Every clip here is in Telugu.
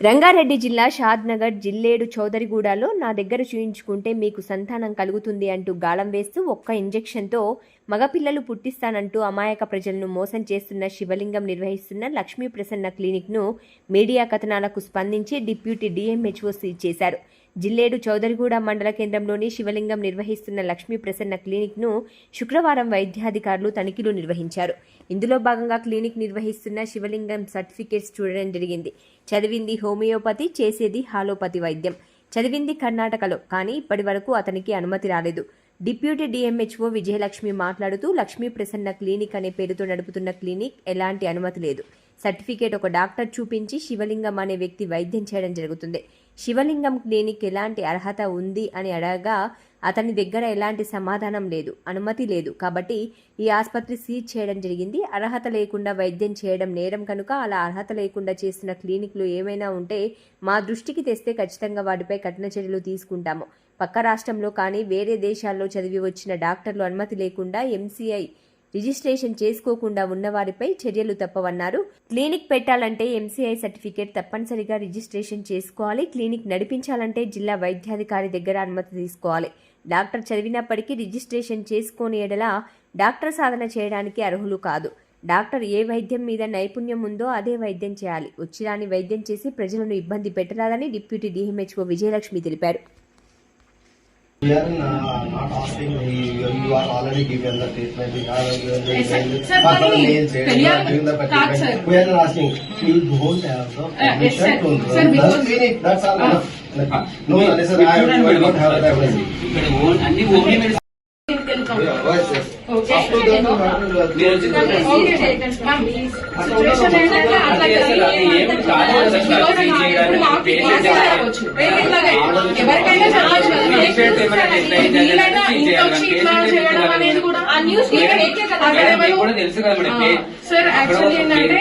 రంగారెడ్డి జిల్లా షాద్నగర్ జిల్లేడు చౌదరిగూడలో నా దగ్గర చూయించుకుంటే మీకు సంతానం కలుగుతుంది అంటూ గాలం వేస్తూ ఒక్క ఇంజెక్షన్తో మగపిల్లలు పుట్టిస్తానంటూ అమాయక ప్రజలను మోసం చేస్తున్న శివలింగం నిర్వహిస్తున్న లక్ష్మీ ప్రసన్న క్లినిక్ను మీడియా కథనాలకు స్పందించి డిప్యూటీ డిఎంహెచ్ఓ సీజ్ చేశారు. జిల్లేడు చౌదరిగూడ మండల కేంద్రంలోని శివలింగం నిర్వహిస్తున్న లక్ష్మీ ప్రసన్న క్లినిక్ను శుక్రవారం వైద్యాధికారులు తనిఖీలు నిర్వహించారు. ఇందులో భాగంగా క్లినిక్ నిర్వహిస్తున్న శివలింగం సర్టిఫికేట్స్ చూడడం జరిగింది. చదివింది హోమియోపతి, చేసేది హాలోపతి వైద్యం. చదివింది కర్ణాటకలో, కానీ ఇప్పటి వరకు అతనికి అనుమతి రాలేదు. డిప్యూటీ డిఎంహెచ్ఓ విజయలక్ష్మి మాట్లాడుతూ, లక్ష్మీ ప్రసన్న క్లినిక్ అనే పేరుతో నడుపుతున్న క్లినిక్ ఎలాంటి అనుమతి లేదు. సర్టిఫికేట్ ఒక డాక్టర్ చూపించి శివలింగం అనే వ్యక్తి వైద్యం చేయడం జరుగుతుంది. శివలింగం క్లినిక్ ఎలాంటి అర్హత ఉంది అని అడగగా అతని దగ్గర ఎలాంటి సమాధానం లేదు, అనుమతి లేదు. కాబట్టి ఈ ఆసుపత్రి సీజ్ చేయడం జరిగింది. అర్హత లేకుండా వైద్యం చేయడం నేరం కనుక అలా అర్హత లేకుండా చేస్తున్న క్లినిక్లు ఏమైనా ఉంటే మా దృష్టికి తెస్తే ఖచ్చితంగా వాటిపై కఠిన చర్యలు తీసుకుంటాము. పక్క రాష్ట్రంలో కానీ వేరే దేశాల్లో చదివి వచ్చిన డాక్టర్లు అనుమతి లేకుండా ఎంసీఐ రిజిస్ట్రేషన్ చేసుకోకుండా ఉన్నవారిపై చర్యలు తప్పవన్నారు. క్లినిక్ పెట్టాలంటే ఎంసీఐ సర్టిఫికేట్ తప్పనిసరిగా రిజిస్ట్రేషన్ చేసుకోవాలి. క్లినిక్ నడిపించాలంటే జిల్లా వైద్యాధికారి దగ్గర అనుమతి తీసుకోవాలి. డాక్టర్ చదివినప్పటికీ రిజిస్ట్రేషన్ చేసుకోని ఎడల డాక్టర్ సాధన చేయడానికి అర్హులు కాదు. డాక్టర్ ఏ వైద్యం మీద నైపుణ్యం ఉందో అదే వైద్యం చేయాలి. వచ్చిరాని వైద్యం చేసి ప్రజలను ఇబ్బంది పెట్టరాదని డిప్యూటీ డిఎంహెచ్ఓ విజయలక్ష్మి తెలిపారు. We are not asking you are already given the treatment. We are given the treatment. We are not asking you don't have the permission to run the clinic. That's all. No, listen, I don't have that permission. Sir actually ఏంటంటే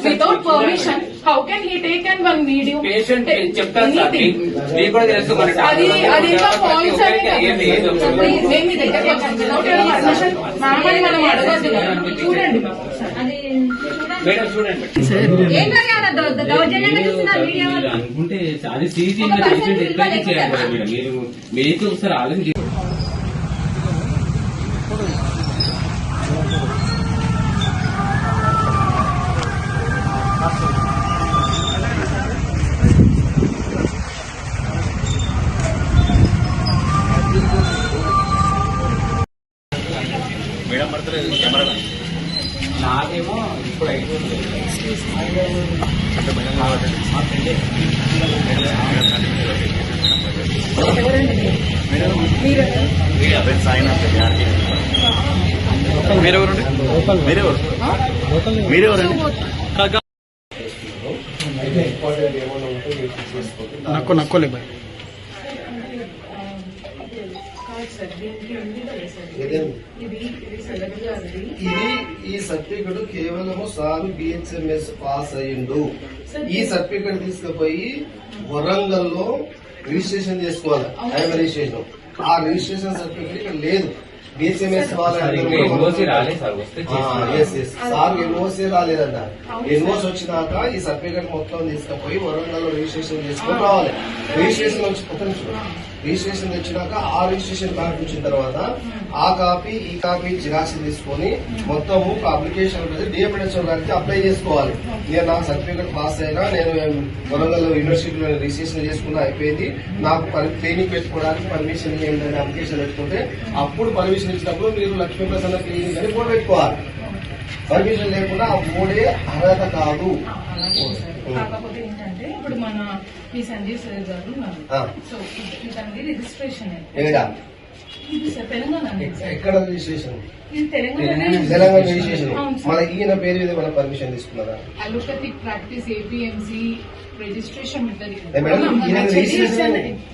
without permission how can he take and one video patient చెప్తారు సార్, మీకు కూడా తెలుసు. అది ఇంకా ఫాల్స్ అని మేము మీ దగ్గర వితౌట్ పర్మిషన్ మామూలు మనం అడగద్దు. చూడండి మేడం, చూడండి అనుకుంటే అది సీజీ పేషెంట్ ఎట్లా చేయాలి మేడం. మీరు మీకు ఒకసారి ఆలోచన మేడం పడుతుంది కెమెరా. నాకేమో ఇప్పుడు అయిపోతుంది. మీరెవరండి? నక్కోలే బాయ్. ఈ సర్టిఫికెట్ కేవలము సార్ బిహెచ్ఎంఎస్ పాస్ అయ్యిండు. ఈ సర్టిఫికెట్ తీసుకుపోయి వరంగల్ లో రిజిస్ట్రేషన్ చేసుకోవాలి. IM registration. ఆ రిజిస్ట్రేషన్ సర్టిఫికెట్ ఇక్కడ లేదు. బిహెచ్ఎంఎస్ సార్ ఎన్ఓసీ రాలేదంట. ఎన్ఓసీ వచ్చినాక ఈ సర్టిఫికెట్ మొత్తం తీసుకుపోయి వరంగల్ లో రిజిస్ట్రేషన్ చేసుకొని రావాలి. రిజిస్ట్రేషన్ రిజిస్ట్రేషన్ వచ్చినాక ఆ రిజిస్ట్రేషన్ కార్డు వచ్చిన తర్వాత ఆ కాపీ ఈ కాపీ జిరాక్స్ తీసుకొని మొత్తము అప్లికేషన్ డిఎంహెచ్ఓ గారికి అప్లై చేసుకోవాలి. నేను నా సర్టిఫికెట్ పాస్ అయినా, నేను వరంగల్ యూనివర్సిటీలో రిజిస్ట్రేషన్ చేసుకున్నా అయిపోయింది, నాకు క్లినిక్ పెట్టుకోవడానికి పర్మిషన్ ఏంటంటే అప్లికేషన్ పెట్టుకుంటే అప్పుడు పర్మిషన్ ఇచ్చినప్పుడు మీరు లక్ష్మీ ప్రసన్న క్లినిక్ అని బోర్డు పెట్టుకోవాలి. పర్మిషన్ లేకుండా ఆ బోర్డే అర్హత కాదు. కాకపోతే ఏంటంటే ఇప్పుడు మన ఈ సంజయ్ సార్ గారు ఉన్నారు. సో ఇతని రిజిస్ట్రేషన్ ఇది సార్ తెలంగాణ. ఎక్కడ రిజిస్ట్రేషన్? ఇది తెలంగాణ రిజిస్ట్రేషన్. మన ఈయన పేరు మీద మన పర్మిషన్ తీసుకున్నారా? అలోపతిక్ ప్రాక్టీస్ ఏపీఎంసీ రిజిస్ట్రేషన్ ఉంటుంది.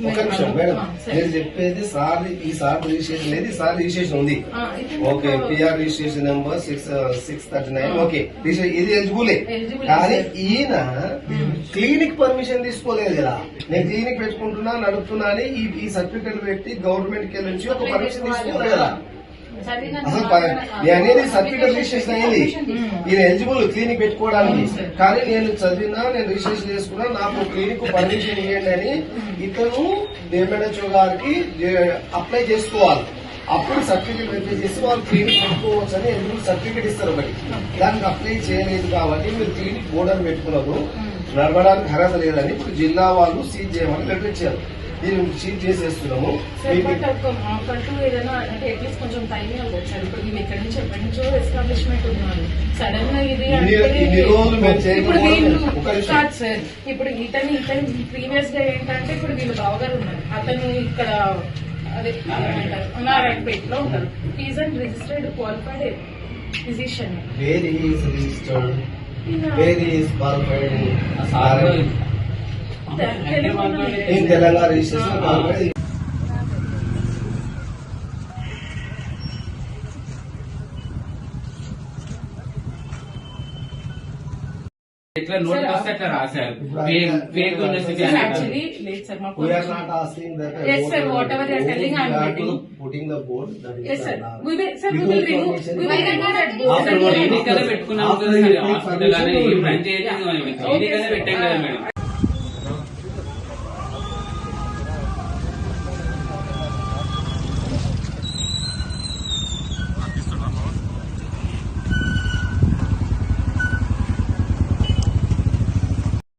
ఒక నిమిషం మేడం, నేను చెప్పేది సార్ ఈ సార్ రిజిస్ట్రేషన్ లేదు, ఈ సార్ రిజిస్ట్రేషన్ ఉంది. Okay, PR registration number 639. Okay, ఇది ఎలిజిబులే. కానీ ఈయన క్లినిక్ పర్మిషన్ తీసుకోలేదు కదా. నేను క్లినిక్ పెట్టుకుంటున్నా, నడుపుతున్నా అని ఈ సర్టిఫికెట్ పెట్టి గవర్నమెంట్ కి నుంచి ఒక పర్మిషన్ తీసుకోలేదు కదా. అసలు అనేది సర్టిఫికేట్ రిజిస్ట్రేషన్ అయింది. ఈయన ఎలిజిబుల్ క్లినిక్ పెట్టుకోవడానికి. కానీ నేను చదివినా, నేను రిజిస్ట్రేషన్ చేసుకున్నా, నాకు క్లినిక్ పర్మిషన్ ఇవ్వండి అని ఇతను డిఎంఎన్హెచ్ఓ గారికి అప్లై చేసుకోవాలి. అప్పుడు సర్టిఫికేట్ వెరిఫై చేసి వాళ్ళు క్లినిక్ పెట్టుకోవచ్చు అని ఎలిజిబుల్ సర్టిఫికేట్ ఇస్తారు. ఒకటి దానికి అప్లై చేయలేదు కాబట్టి మీరు క్లినిక్ బోర్డర్ పెట్టుకున్నారు, నడవడానికి అర్హత లేదని ఇప్పుడు జిల్లా వాళ్ళు సీజ్ చేయమని లెటర్ ఇచ్చారు. దీన్ని సీజ్ చేసేస్తున్నాము. మాకంటూ ఏదైనా అంటే అట్లీస్ట్ కొంచెం టైం అవ్వచ్చు సార్. ఇప్పుడు వీళ్ళు ఎక్కడి నుంచో ఎస్టాబ్లిష్మెంట్ ఉన్నారు. సడన్ గా ఇది ఇన్ని రోజులు మేము ఇప్పుడు వీళ్ళు చేయకపోవడం కాదు సార్. ఇప్పుడు ఇతను ప్రీవియస్ గా ఏంటంటే ఇప్పుడు వీళ్ళు బావగారు ఉన్నారు. అతను ఇక్కడ అదే నారాయణపేట లో ఉంటారు. Is and registered qualified physician. Where is registered, where is qualified in Telangana registration qualified. ఎట్లా నోట్ వస్తే అట్లా రాశారు. ఫేక్ యూనివర్సిటీ యాక్చువల్లీ లేదు సార్. మాకు We are not asking that. Yes, sir. Whatever they are telling, I am We are getting. putting the board. That is Yes, sir. allowed. We will, sir, we Without will remove. permission. We will remove that board. After Sir, what? ఎన్నికలు పెట్టుకున్నాం After you take హాస్పిటల్ అని permission, పని చేయలేదు. ఎన్నికలు పెట్టాం కదా మేడం.